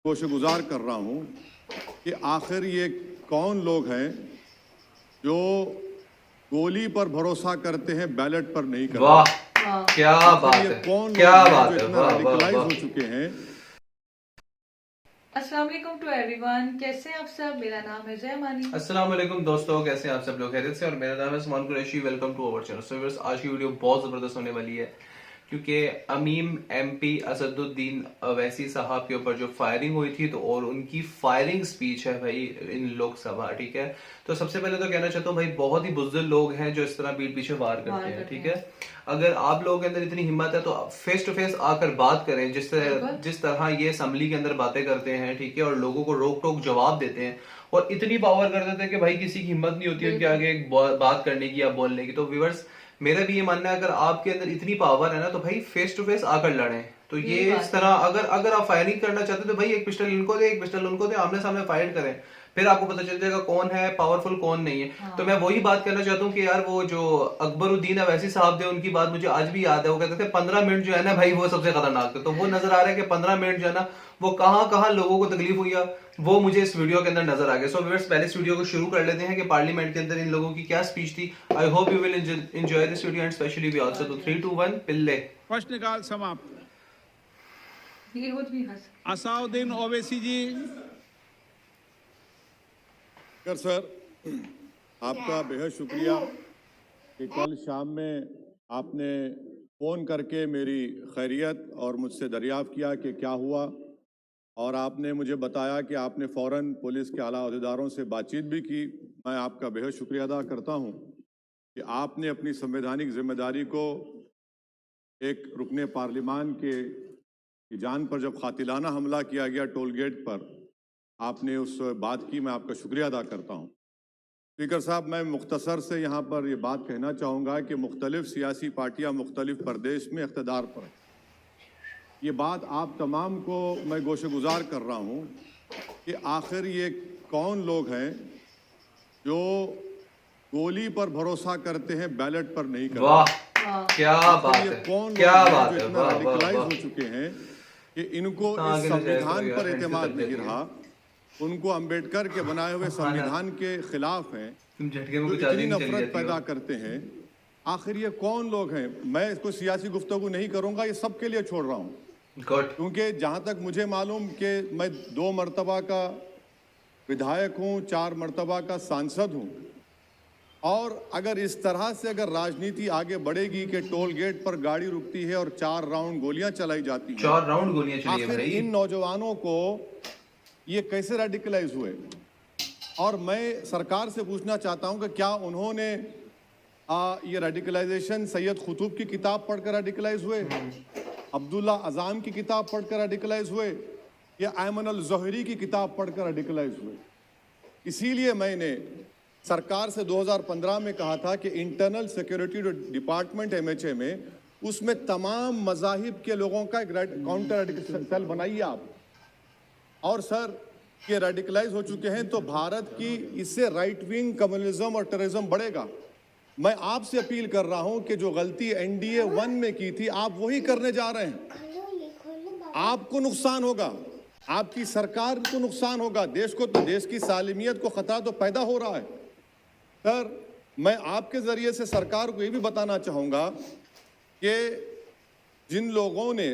कोशिशगुजार कर रहा हूं कि आखिर ये कौन लोग हैं जो गोली पर भरोसा करते हैं, बैलेट पर नहीं करते। वाह, क्या बात है, कौन क्या लोग बात हैं जो है, इतना वाह रेडिकलाइज वाह हो वाह। चुके हैं। अस्सलाम वालेकुम टू एवरीवन, कैसे हैं आप सब। मेरा नाम है जय मानी। अस्सलाम वालेकुम दोस्तों, कैसे हैं आप सब लोग खैरियत से। और मेरा नाम है Salman Qureshi. Welcome to our channel. So viewers, आज की वीडियो बहुत जबरदस्त होने वाली है क्योंकि अमीम एमपी असदुद्दीन अवैसी साहब के ऊपर जो फायरिंग हुई थी तो और उनकी फायरिंग स्पीच है भाई इन लोकसभा, ठीक है। तो सबसे पहले तो कहना चाहता हूँ भाई, बहुत ही बुज़दिल लोग हैं जो इस तरह पीठ पीछे वार करते हैं, ठीक है। अगर आप लोगों के अंदर इतनी हिम्मत है तो फेस टू फेस आकर बात करें, जिस तरह ये असम्बली के अंदर बातें करते हैं, ठीक है, और लोगों को रोक टोक जवाब देते हैं और इतनी पावर कर देते हैं कि भाई किसी की हिम्मत नहीं होती उनके आगे एक बात करने की या बोलने की। तो व्यूअर्स, मेरा भी ये मानना है अगर आपके अंदर इतनी पावर है ना तो भाई फेस टू फेस आकर लड़ें। तो ये इस तरह अगर आप फायरिंग करना चाहते हो तो भाई एक पिस्टल इनको दे, एक पिस्टल उनको दे, आमने सामने फाइट करें, फिर आपको पता चल जाएगा कौन है पावरफुल कौन नहीं है। हाँ। तो मैं वही बात करना चाहता हूँ कि यार वो जो अकबरुद्दीन अवैसी साहब थे उनकी बात मुझे आज भी याद है। वो कहते थे 15 मिनट जो है ना भाई वो सबसे खतरनाक थे। तो वो नजर आ रहा है कि 15 मिनट जो है ना वो कहाँ कहाँ लोगों को तकलीफ हुई है वो मुझे इस वीडियो के अंदर नजर आ गया। सो व्यूअर्स, पहले इस वीडियो को शुरू कर लेते हैं कि पार्लियामेंट के अंदर इन लोगों की क्या स्पीच थी। I hope you will enjoy this video and specially we also. तो 3 2 1 पिल्ले। प्रश्नकाल समाप्त। असाउद्दीन ओवैसी जी। सर, आपका बेहद शुक्रिया कि कल शाम में आपने फ़ोन करके मेरी खैरियत और मुझसे दरियाफ़्त किया कि क्या हुआ, और आपने मुझे बताया कि आपने फ़ौरन पुलिस के आला अहदेदारों से बातचीत भी की। मैं आपका बेहद शुक्रिया अदा करता हूं कि आपने अपनी संवैधानिक जिम्मेदारी को एक रुकने पार्लिमान की जान पर जब कातिलाना हमला किया गया टोल गेट पर, आपने उस बात की, मैं आपका शुक्रिया अदा करता हूं। स्पीकर साहब, मैं मुख्तसर से यहाँ पर ये बात कहना चाहूँगा कि मुख्तलिफ सियासी पार्टियाँ मुख्तलिफ प्रदेश में इक़्तिदार पर हैं। ये बात आप तमाम को मैं गोशेगुजार कर रहा हूँ कि आखिर ये कौन लोग हैं जो गोली पर भरोसा करते हैं, बैलेट पर नहीं करते। वाह, क्या बात है, कौन क्या लोग बात जो है, इतना वाह रेडिकलाइज वाह हो चुके हैं कि इनको वाह। इस संविधान पर एतमाद नहीं रहा, उनको अंबेडकर के बनाए हुए संविधान के खिलाफ हैं, तुम झटके में जो कुछ इतनी आदमी चली नफरत जाती पैदा हो। करते हैं। आखिर ये कौन लोग हैं? मैं इसको सियासी गुफ्तगू नहीं करूंगा, ये सबके लिए छोड़ रहा हूँ, गुड। क्योंकि जहां तक मुझे मालूम कि मैं 2 मरतबा का विधायक हूं, 4 मरतबा का सांसद हूं, और अगर इस तरह से अगर राजनीति आगे बढ़ेगी कि टोल गेट पर गाड़ी रुकती है और 4 राउंड गोलियां चलाई जाती हैं, 4 राउंड गोलियां चली है आखिर भाई। इन नौजवानों को ये कैसे रेडिकलाइज हुए? और मैं सरकार से पूछना चाहता हूं कि क्या उन्होंने ये रेडिकलाइजेशन सैयद कुतुब की किताब पढ़कर रेडिकलाइज हुए, अब्दुल्ला अज़ाम की किताब पढ़कर रेडिकलाइज हुए, या अयमन अल ज़ोहरी की किताब पढ़कर रेडिकलाइज हुए? इसीलिए मैंने सरकार से 2015 में कहा था कि इंटरनल सिक्योरिटी डिपार्टमेंट MHA में, उसमें तमाम मज़ाहिब के लोगों का एक काउंटर रेडिकल सेल बनाइए आप। और सर, ये रेडिकलाइज हो चुके हैं तो भारत की इससे राइट विंग कम्युनिज्म और टेररिज्म बढ़ेगा। मैं आपसे अपील कर रहा हूं कि जो गलती NDA 1 में की थी आप वही करने जा रहे हैं। आपको नुकसान होगा, आपकी सरकार को नुकसान होगा, देश को, तो देश की सालिमियत को खतरा तो पैदा हो रहा है। सर, मैं आपके जरिए से सरकार को ये भी बताना चाहूँगा कि जिन लोगों ने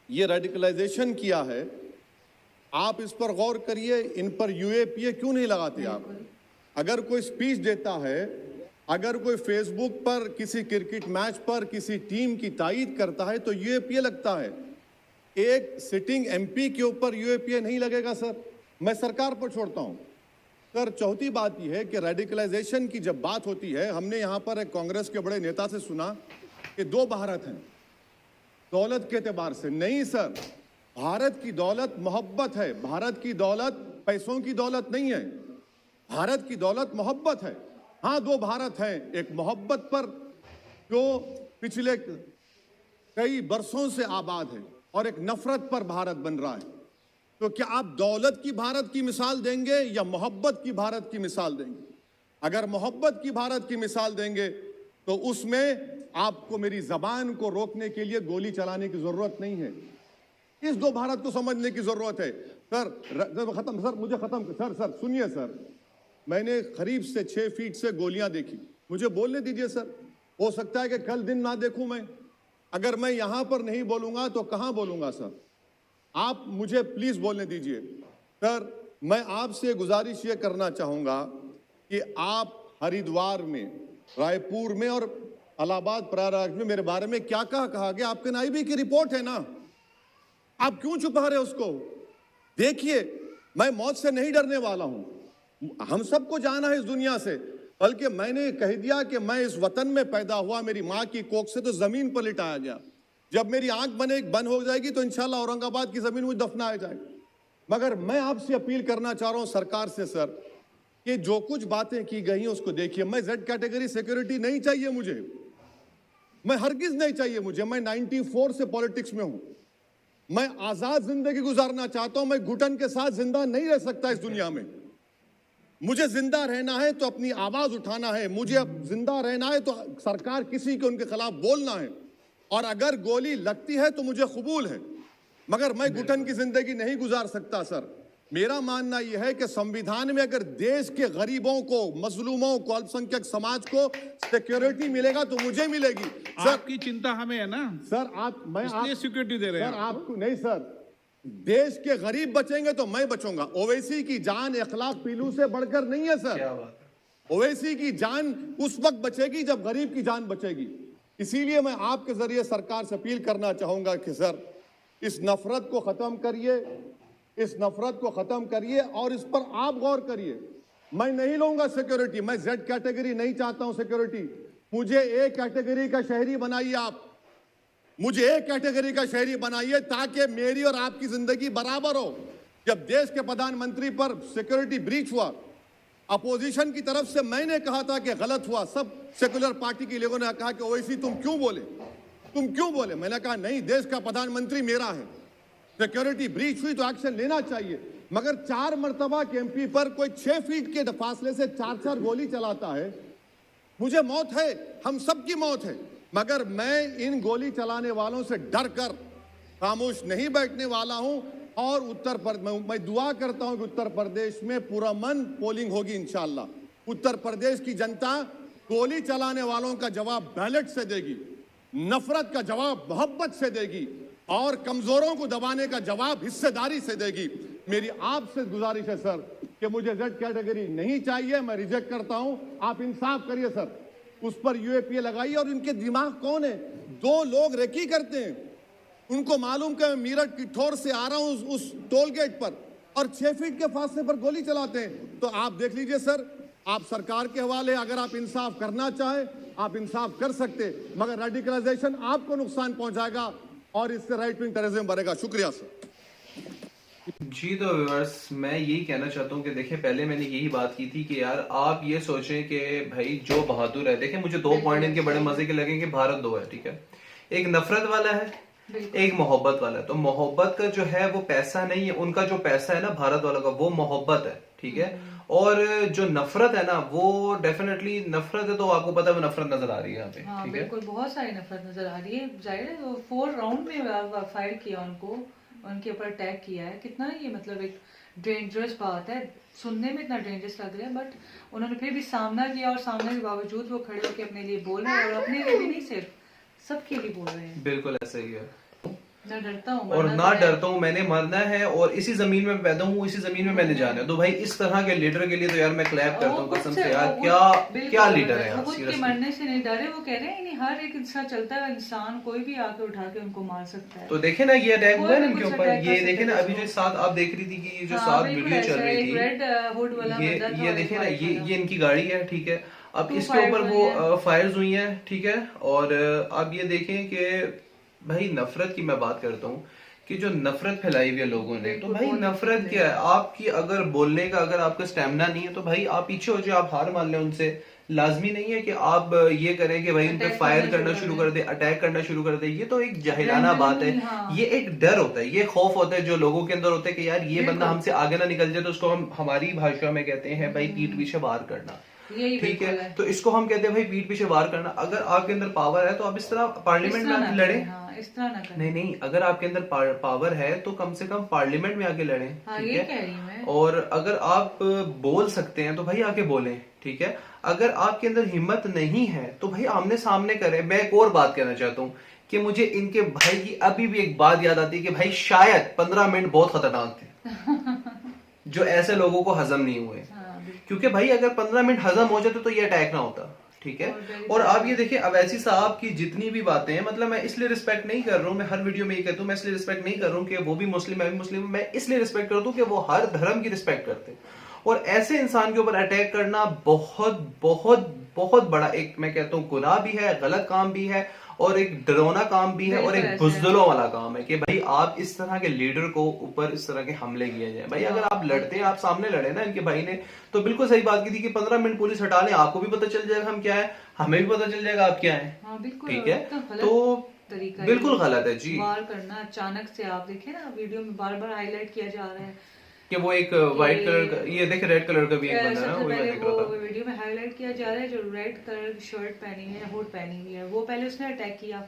ये रेडिकलाइजेशन किया है, आप इस पर गौर करिए, इन पर UAPA क्यों नहीं लगाते आप? अगर कोई स्पीच देता है, अगर कोई फेसबुक पर किसी क्रिकेट मैच पर किसी टीम की तायीद करता है तो UAPA लगता है। एक सिटिंग MP के ऊपर UAPA नहीं लगेगा सर। मैं सरकार पर छोड़ता हूं। सर, चौथी बात यह है कि रेडिकलाइजेशन की जब बात होती है, हमने यहाँ पर एक कांग्रेस के बड़े नेता से सुना कि 2 भारत हैं दौलत के एतबार से। नहीं सर, भारत की दौलत मोहब्बत है। भारत की दौलत पैसों की दौलत नहीं है, भारत की दौलत मोहब्बत है। हाँ, 2 भारत हैं, एक मोहब्बत पर जो पिछले कई बरसों से आबाद है, और एक नफरत पर भारत बन रहा है। तो क्या आप दौलत की भारत की मिसाल देंगे या मोहब्बत की भारत की मिसाल देंगे? अगर मोहब्बत की भारत की मिसाल देंगे तो उसमें आपको मेरी जबान को रोकने के लिए गोली चलाने की जरूरत नहीं है। इस दो भारत को समझने की जरूरत है सर। मुझे खत्म सर सुनिए सर, मैंने करीब से 6 फीट से गोलियां देखी, मुझे बोलने दीजिए सर। हो सकता है कि कल दिन ना देखूं मैं, अगर मैं यहां पर नहीं बोलूंगा तो कहां बोलूंगा सर? आप मुझे प्लीज बोलने दीजिए सर। मैं आपसे गुजारिश ये करना चाहूंगा कि आप हरिद्वार में, रायपुर में और इलाहाबाद प्रयागराज में मेरे बारे में क्या कहा गया? आपके नाईबी की रिपोर्ट है ना, आप क्यों छुपा रहे उसको? देखिए, मैं मौत से नहीं डरने वाला हूं, हम सबको जाना है इस दुनिया से, बल्कि मैंने कह दिया कि मैं इस वतन में पैदा हुआ, मेरी मां की कोख से तो जमीन पर लिटाया गया। जब मेरी आंख बंद हो जाएगी तो इंशाल्लाह औरंगाबाद की जमीन मुझे दफनाया जाएगा। मगर मैं आपसे अपील करना चाह रहा हूं सरकार से सर, कि जो कुछ बातें की गई हैं उसको देखिए। मैं जेड कैटेगरी सिक्योरिटी नहीं चाहिए मुझे, मैं हरगिज नहीं चाहिए मुझे। मैं 94 से पॉलिटिक्स में हूं, मैं आजाद जिंदगी गुजारना चाहता हूं। मैं घुटन के साथ जिंदा नहीं रह सकता इस दुनिया में। मुझे जिंदा रहना है तो अपनी आवाज उठाना है, मुझे अब जिंदा रहना है तो सरकार किसी के उनके खिलाफ बोलना है, और अगर गोली लगती है तो मुझे कबूल है, मगर मैं घुटन की जिंदगी नहीं गुजार सकता सर। मेरा मानना यह है कि संविधान में अगर देश के गरीबों को, मजलूमों को, अल्पसंख्यक समाज को सिक्योरिटी मिलेगा तो मुझे मिलेगी सर। आपकी चिंता हमें है ना सर मैं इसलिए सिक्योरिटी दे रहे हैं सर आपको नहीं सर, देश के गरीब बचेंगे तो मैं बचूंगा। ओवैसी की जान इखलाक पीलू से बढ़कर नहीं है सर। क्या बात है। ओवैसी की जान उस वक्त बचेगी जब गरीब की जान बचेगी। इसीलिए मैं आपके जरिए सरकार से अपील करना चाहूंगा कि सर इस नफरत को खत्म करिए, इस नफरत को खत्म करिए और इस पर आप गौर करिए। मैं नहीं लूंगा सिक्योरिटी, मैं जेड कैटेगरी नहीं चाहता हूं सिक्योरिटी। मुझे ए कैटेगरी का शहरी बनाइए, आप मुझे ए कैटेगरी का शहरी बनाइए ताकि मेरी और आपकी जिंदगी बराबर हो। जब देश के प्रधानमंत्री पर सिक्योरिटी ब्रीच हुआ, अपोजिशन की तरफ से मैंने कहा था कि गलत हुआ, सब सेकुलर पार्टी के लोगों ने कहा कि ओवैसी तुम क्यों बोले? मैंने कहा नहीं, देश का प्रधानमंत्री मेरा है, सिक्योरिटी ब्रीच हुई तो एक्शन लेना चाहिए। मगर 4 मर्तबा के एमपी पर कोई 6 फीट के फासले से 4 गोली चलाता है। मुझे मौत है, हम सबकी मौत है, मगर मैं इन गोली चलाने वालों से डर कर खामोश नहीं बैठने वाला हूं। और मैं दुआ करता हूं कि उत्तर प्रदेश में पुरअमन पोलिंग होगी इंशाअल्लाह। उत्तर प्रदेश की जनता गोली चलाने वालों का जवाब बैलेट से देगी, नफरत का जवाब मोहब्बत से देगी, और कमजोरों को दबाने का जवाब हिस्सेदारी से देगी। मेरी आपसे गुजारिश है सर कि मुझे जेड कैटेगरी नहीं चाहिए, मैं रिजेक्ट करता हूं। आप इंसाफ करिए सर, उस पर यूएपीए लगाइए। और इनके दिमाग कौन है? 2 लोग रेकी करते हैं, उनको मालूम कि मैं मीरठ की ठोर से आ रहा हूं उस टोल गेट पर, और 6 फीट के फासले पर गोली चलाते हैं। तो आप देख लीजिए सर, आप सरकार के हवाले, अगर आप इंसाफ करना चाहें आप इंसाफ कर सकते, मगर रेडिकलाइजेशन आपको नुकसान पहुंचाएगा और इससे राइट विंग टेररिज्म बढ़ेगा। शुक्रिया सर। जी तो व्यूअर्स, मैं यही कहना चाहता हूँ कि देखिए, पहले मैंने यही बात की थी कि यार आप ये सोचें कि भाई जो बहादुर है, देखिए मुझे 2 पॉइंट इनके बड़े मजे के लगे कि भारत 2 है, ठीक है, एक नफरत वाला है, एक मोहब्बत वाला है। तो मोहब्बत का जो है वो पैसा नहीं है, उनका जो पैसा है ना भारत वालों का, वो मोहब्बत है, ठीक है। और जो नफरत है ना, वो डेफिनेटली नफरत है, तो आपको पता है वो नफरत नजर आ रही है यहाँ पे, हाँ, ठीक है। बिल्कुल बहुत सारी नफरत नजर आ रही है। जाहिर है वो 4 राउंड में फायर किया, उनके ऊपर अटैक किया है। कितना ये मतलब एक डेंजरस बात है, सुनने में इतना डेंजरस लग रहा है, बट उन्होंने फिर भी सामना किया, और सामने के बावजूद वो खड़े होकर अपने लिए बोल रहे हैं, और अपने लिए भी नहीं सिर्फ सबके लिए बोल रहे हैं। बिल्कुल ऐसा ही है। ना डरता हूँ और ना डरता हूँ, मैंने मरना है और इसी जमीन में पैदा हूँ, इसी जमीन में मैंने जाना है। तो भाई इस तरह के लीडर के लिए तो यार मैं क्लैप करता हूँ कसम से यार। क्या लीडर है यार, खुद के मरने से नहीं डरे। वो कह रहे हैं हर एक इंसान चलता है, इंसान कोई भी आके उठा के उनको मार सकता है। तो देखे ना ये अटैक हुआ है इनके ऊपर, ये देखे ना अभी जो 7 आप देख रही थी कि ये जो 7 वीडियो चल रही थी, ये देखे ना, ये इनकी गाड़ी है, ठीक है। अब इसके ऊपर वो फायर्स हुई है, ठीक है। और अब ये देखें कि भाई नफरत की मैं बात करता हूँ कि जो नफरत फैलाई हुई है लोगों ने, तो भाई नफरत क्या है आपकी? अगर बोलने का अगर आपका स्टेमिना नहीं है तो भाई आप पीछे हो जाए, आप हार मान लें उनसे। लाजमी नहीं है कि आप ये करें कि भाई उन पे फायर करना शुरू कर दे, अटैक करना शुरू कर दे। ये तो एक जाहिलाना बात है। ये एक डर होता है, ये खौफ होता है जो लोगों के अंदर होता है कि यार ये बंदा हमसे आगे ना निकल जाए, तो उसको हम हमारी भाषा में कहते हैं भाई पीठ पीछे वार करना, ठीक है। तो इसको हम कहते हैं भाई पीठ पीछे वार करना। अगर आपके अंदर पावर है तो आप इस तरह पार्लियामेंट में लड़े, हाँ, इस तरह ना करें। नहीं नहीं, अगर आपके अंदर पावर है तो कम से कम पार्लियामेंट में आके लड़ें, हाँ, ठीक ये है। कह रही हूँ मैं। और अगर आप बोल सकते हैं तो भाई आके बोलें, ठीक है। अगर आपके अंदर हिम्मत नहीं है तो भाई आमने सामने करें। मैं एक और बात कहना चाहता हूँ कि मुझे इनके भाई की अभी भी एक बात याद आती है कि भाई शायद 15 मिनट बहुत खतरनाक थे जो ऐसे लोगों को हजम नहीं हुए, हाँ, बिल्कुल। क्योंकि भाई अगर 15 मिनट हजम हो जाते तो ये अटैक ना होता, ठीक है। और आप ये देखिए अवैसी साहब की जितनी भी बातें हैं, मतलब मैं इसलिए रिस्पेक्ट नहीं कर रहा हूँ, मैं हर वीडियो में ये कहता हूँ, मैं इसलिए रिस्पेक्ट नहीं कर रहा हूँ कि वो भी मुस्लिम मैं भी मुस्लिम, मैं इसलिए रिस्पेक्ट करता हूँ कि वो हर धर्म की रिस्पेक्ट करते हैं। और ऐसे इंसान के ऊपर अटैक करना बहुत बहुत बहुत बड़ा एक, मैं कहता हूँ, गुनाह भी है, गलत काम भी है, और एक डरावना काम भी है, और एक बुज़दिलों वाला काम है कि भाई आप इस तरह के लीडर को ऊपर इस तरह के हमले किए जाए। भाई अगर आप लड़ते हैं, आप सामने लड़े ना, इनके भाई ने तो बिल्कुल सही बात की थी कि 15 मिनट पुलिस हटा लें, आपको भी पता चल जाएगा हम क्या है, हमें भी पता चल जाएगा आप क्या है, हाँ, बिल्कुल। ठीक है। गलत तो तरीका बिल्कुल गलत है जी, वार करना अचानक से। आप देखें ना वीडियो में बार बार हाईलाइट किया जा रहा है कि वो एक व्हाइट कलर का, ये देखे रेड कलर का भी एक बंदा है ना, सबसे वो मैं पहले देख रहा वो था। वीडियो में हाईलाइट किया जा रहा है जो रेड कलर की शर्ट पहनी है, हुड पहनी हुई है, वो पहले उसने अटैक किया,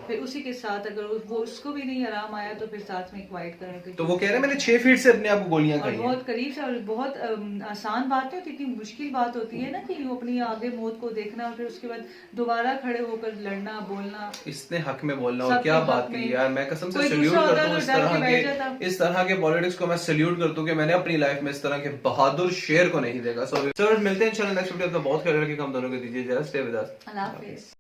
फिर उसी के साथ अगर वो उसको भी नहीं आराम आया तो फिर साथ में एक व्हाइट कलर की, तो वो कह रहे हैं मैंने 6 फीट से अपने आप को गोलियां और खाई हैं। बहुत करीब से, और बहुत आसान बात है, इतनी मुश्किल बात होती है ना कि वो अपनी आगे मौत को देखना और फिर उसके बाद दोबारा खड़े होकर लड़ना बोलना। इसने हक में बोलना, और सबके क्या हक बात में। की यार, मैं कसम से कोई सल्यूट दूसरा करता होता हूँ तो डर के बैठ जाता। इस तरह के पॉलिटिक्स को मैं सल्यूट करता हूँ कि मैंने अपनी लाइफ में इस तरह के बहादुर शेर को नहीं देखा। सो मिलते हैं इंशाल्लाह नेक्स्ट वीडियो में। बहुत ख्याल रखिए, हम दोनों को दीजिए जरा, stay with us. Allah Hafiz.